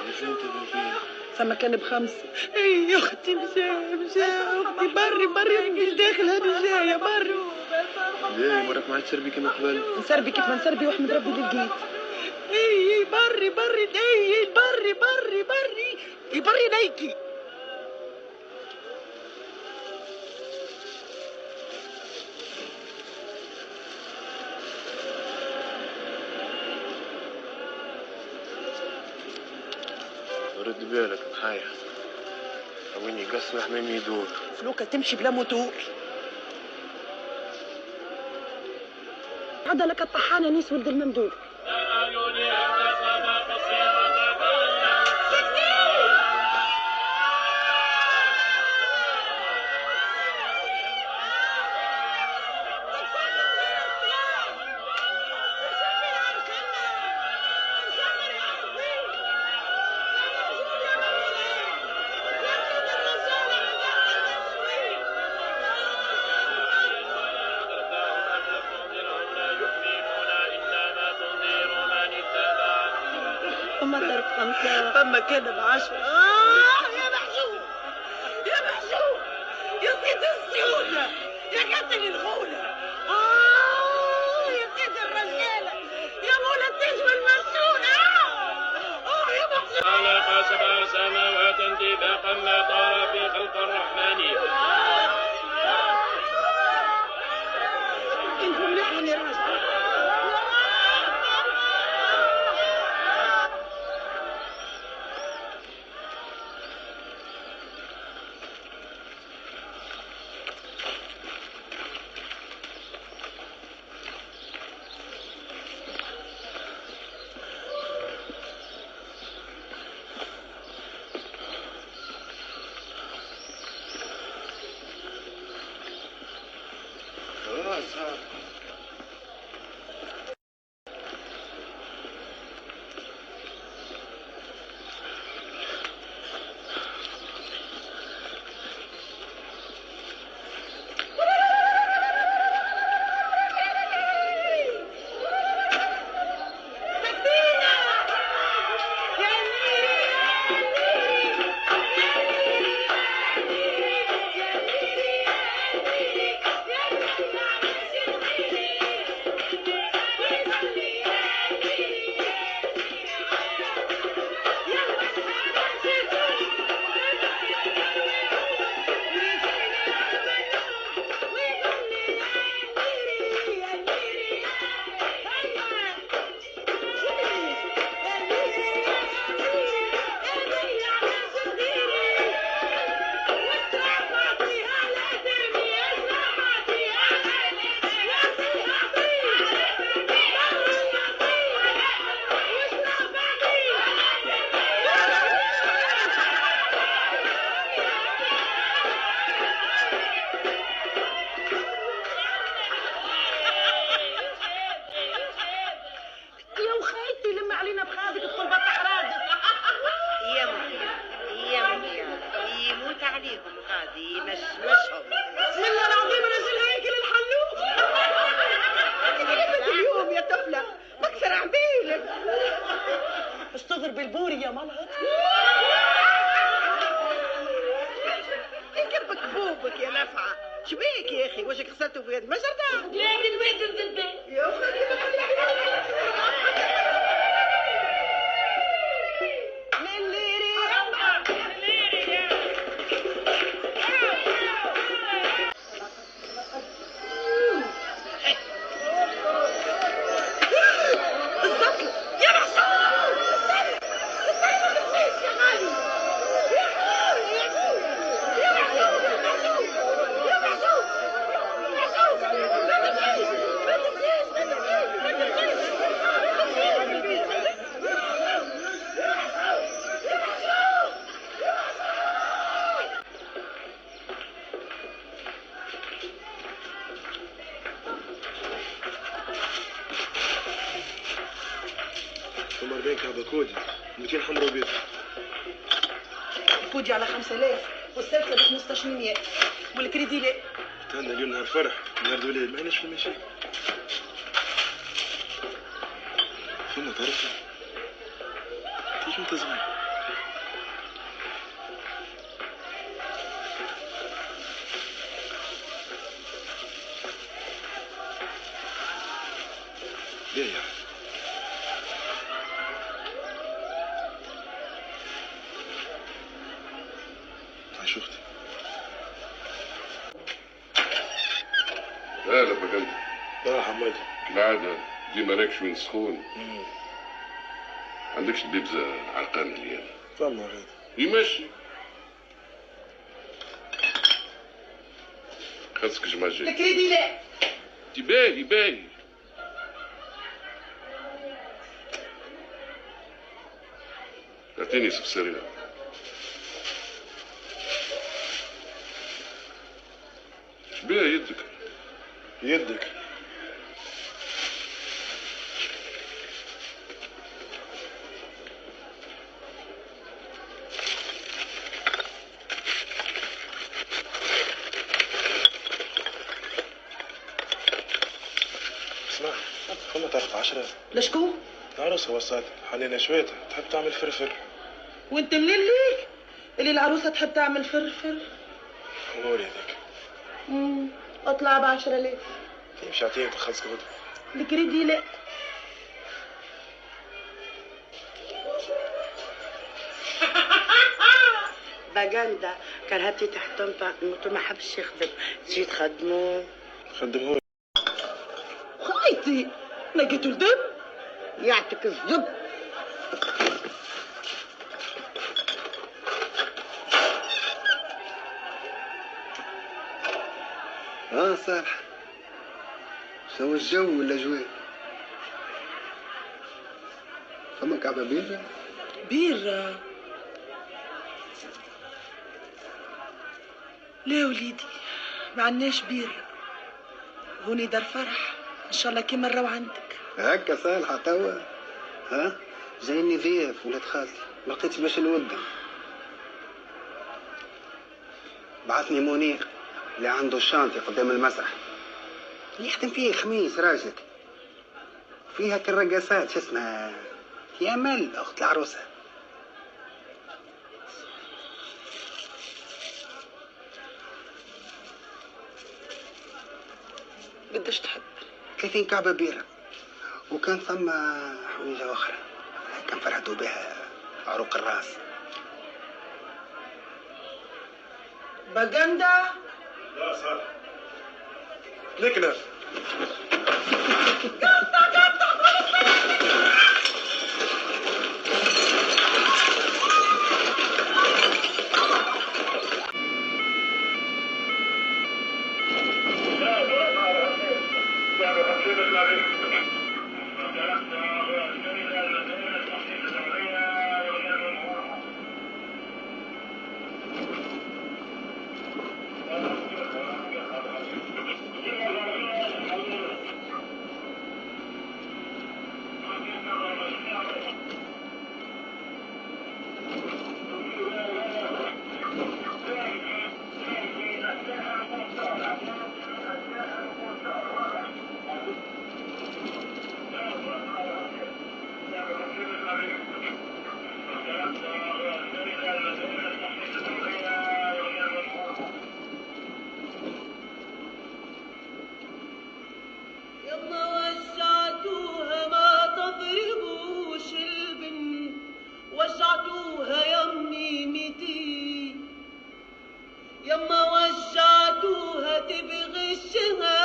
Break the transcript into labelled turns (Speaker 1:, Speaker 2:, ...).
Speaker 1: عرجون تبين
Speaker 2: ثم كان بخمسة. اي يا اختي مشى اختي بري مش داخل هذه جايه بري.
Speaker 1: ليه مرات ما عاد تسربي كما قبل؟
Speaker 2: نسربي كيف ما نسربي واحمد ربي اللي لقيت. اي بري اي بري نيكي.
Speaker 1: رد بالك بحايا وين يقص حمام يدور.
Speaker 2: فلوكة تمشي بلا موتور. عدا لك الطحانة نيس ولد الممدود. فما كان بعشرة. يا محشوم يا سيد السيودة يا قاتل الغولة. يا سيد الرجالة يا مولى التجوى المسجون. يا محشوم.
Speaker 3: خلق 7 سماوات طباقا ما ترى في خلق الرحمن.
Speaker 2: انتم لحن يا راجل. اشتغل بالبوري يا ملهط. يكبك بوبك يا نفعة. شبيك يا اخي وجهك خسرته في يد مجرده.
Speaker 4: لا من وين تنزل
Speaker 2: يا اخي
Speaker 1: بينك هذا كودي 200 حمرا وبيض.
Speaker 2: الكودي على 5000 والسلكه ب 1500 والكريدي لا.
Speaker 1: استنى اليوم نهار فرح نهار ولاد ما عندناش في المشاكل. ثم تعرفها كيف انت صغير ليه؟ عايش اختي.
Speaker 4: لا بجد.
Speaker 1: لا حمادي.
Speaker 4: العادة دي مالكش من سخون. عندكش البيبزا عرقان مليان.
Speaker 1: فما غير.
Speaker 4: يمشي. خاصك جماعة جاي.
Speaker 2: الكريدي لا.
Speaker 4: باهي. اعطيني سفسرية. شبيها
Speaker 1: يدك. اسمع، فما طرف 10.
Speaker 2: لشكون؟
Speaker 1: العروسة وصلت حنينة شوية تحب تعمل فرفر.
Speaker 2: وانت منين ليك؟ اللي العروسة تحب تعمل فرفر؟
Speaker 1: اموري هذيك.
Speaker 2: اطلع ب10,000.
Speaker 1: مش عطيني تخلص غدوة.
Speaker 2: الكريدي لا.
Speaker 5: باقاندا كان هاتي تحتهم الموتور ما حبش يخدم تجي تخدموه.
Speaker 1: خدمهولي.
Speaker 2: خايتي لقيتوا الدم؟
Speaker 5: يعطيك الزب.
Speaker 6: صالح، شو الجو والاجواء؟ فما كعبة بيرة؟
Speaker 2: بيرة؟ لا وليدي ما عندناش بيرة، هوني دار فرح ان شاء الله كي مرة وعندك.
Speaker 6: هكا صالحة توا؟ جايني ضياف ولاد خالتي ما لقيتش باش نودم. بعثني منير اللي عنده الشانتي قدام المسرح اللي يخدم فيه خميس راجل فيها كالرقصات شو اسمها يا امل اخت العروسه.
Speaker 2: قداش تحب؟
Speaker 6: 30 كعبه بيره، وكان ثم حويجه اخرى كان فرحتوا بها عروق الراس.
Speaker 2: باقاندا؟
Speaker 1: لا صالح. لكنا.
Speaker 2: يما وجعتوها تبغي الشهر